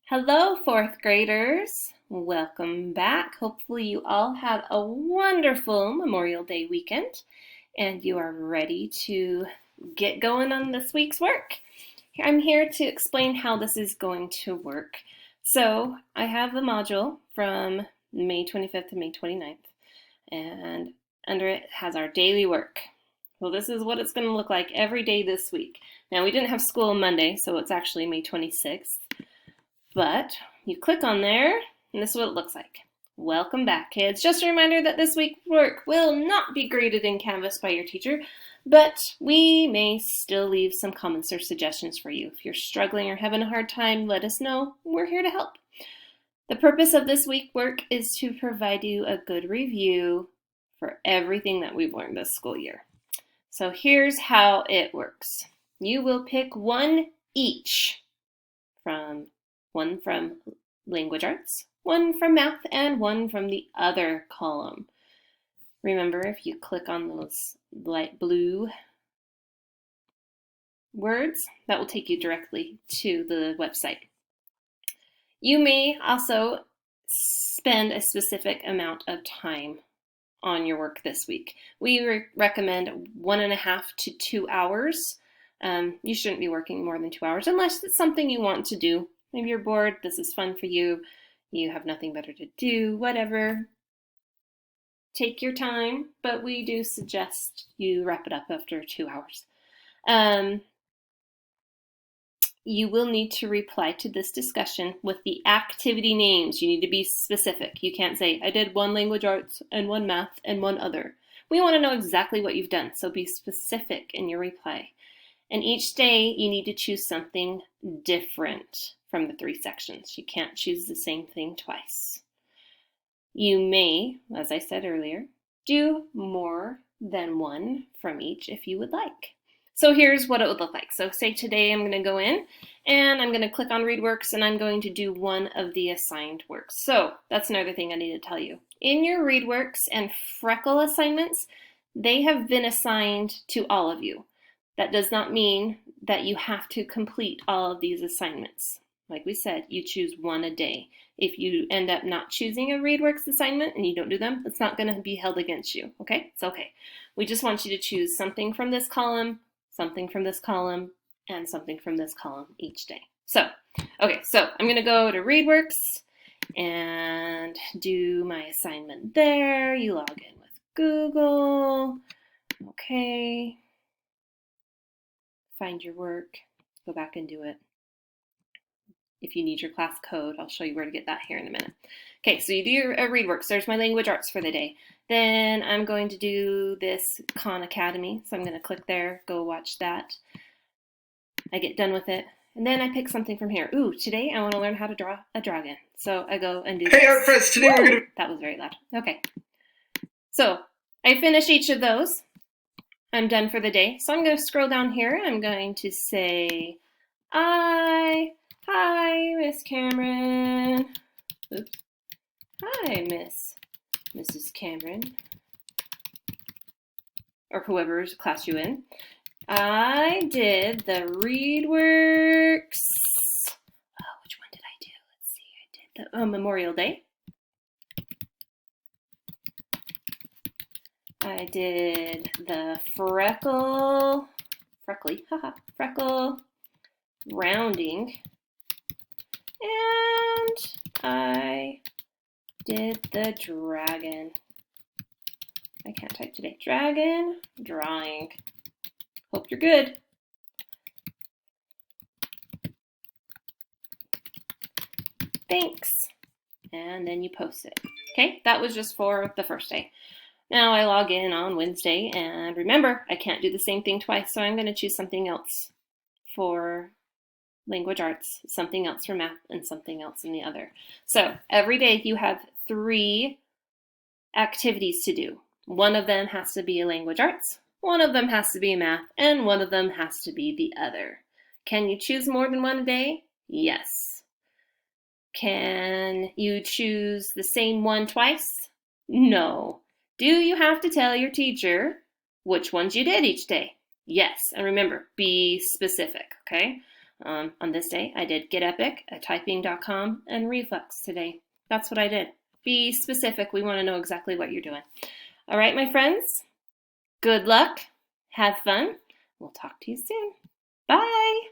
Hello, fourth graders. Welcome back. Hopefully you all had a wonderful Memorial Day weekend and you are ready to get going on this week's work. I'm here to explain how this is going to work. So I have a module from May 25th to May 29th, and under it has our daily work. Well, this is what it's going to look like every day this week. Now, we didn't have school on Monday, so it's actually May 26th. But you click on there, and this is what it looks like. Welcome back, kids. Just a reminder that this week's work will not be graded in Canvas by your teacher, but we may still leave some comments or suggestions for you. If you're struggling or having a hard time, let us know. We're here to help. The purpose of this week's work is to provide you a good review for everything that we've learned this school year. So here's how it works. You will pick one each one from language arts, one from math, and one from the other column. Remember, if you click on those light blue words, that will take you directly to the website. You may also spend a specific amount of time on your work this week. We recommend 1.5 to 2 hours. You shouldn't be working more than 2 hours unless it's something you want to do. Maybe you're bored, this is fun for you, you have nothing better to do, whatever. Take your time, but we do suggest you wrap it up after 2 hours. You will need to reply to this discussion with the activity names. You need to be specific. You can't say, I did one language arts and one math and one other. We want to know exactly what you've done, so be specific in your reply. And each day you need to choose something different from the 3 sections. You can't choose the same thing twice. You may, as I said earlier, do more than one from each if you would like. So here's what it would look like. So say today I'm going to go in and I'm going to click on Read Works and I'm going to do one of the assigned works. So that's another thing I need to tell you. In your Read Works and Freckle assignments, they have been assigned to all of you. That does not mean that you have to complete all of these assignments. Like we said, you choose one a day. If you end up not choosing a ReadWorks assignment and you don't do them, it's not going to be held against you, okay? It's okay. We just want you to choose something from this column, something from this column, and something from this column each day. So I'm going to go to ReadWorks and do my assignment there. You log in with Google. Okay. Find your work, go back and do it. If you need your class code, I'll show you where to get that here in a minute. Okay, so you do your Read Works. There's my language arts for the day. Then I'm going to do this Khan Academy. So I'm going to click there, go watch that. I get done with it. And then I pick something from here. Ooh, today I want to learn how to draw a dragon. So I go and do Hey, Art Friends, today we're going to... That was very loud. Okay. So I finish each of those. I'm done for the day. So I'm going to scroll down here. I'm going to say, Hi, Miss Cameron. Oops. Hi, Mrs. Cameron. Or whoever's class you in. I did the ReadWorks. Oh, which one did I do? Let's see. I did the Memorial Day. I did the freckle rounding, and I did the dragon. I can't type today. Dragon drawing. Hope you're good. Thanks. And then you post it. Okay, that was just for the first day. Now I log in on Wednesday, and remember, I can't do the same thing twice, so I'm going to choose something else for language arts, something else for math, and something else in the other. So every day you have 3 activities to do. One of them has to be a language arts, one of them has to be math, and one of them has to be the other. Can you choose more than one a day? Yes. Can you choose the same one twice? No. Do you have to tell your teacher which ones you did each day? Yes, and remember, be specific, okay? On this day, I did GetEpic, typing.com, and Reflex today. That's what I did. Be specific. We want to know exactly what you're doing. All right, my friends. Good luck. Have fun. We'll talk to you soon. Bye.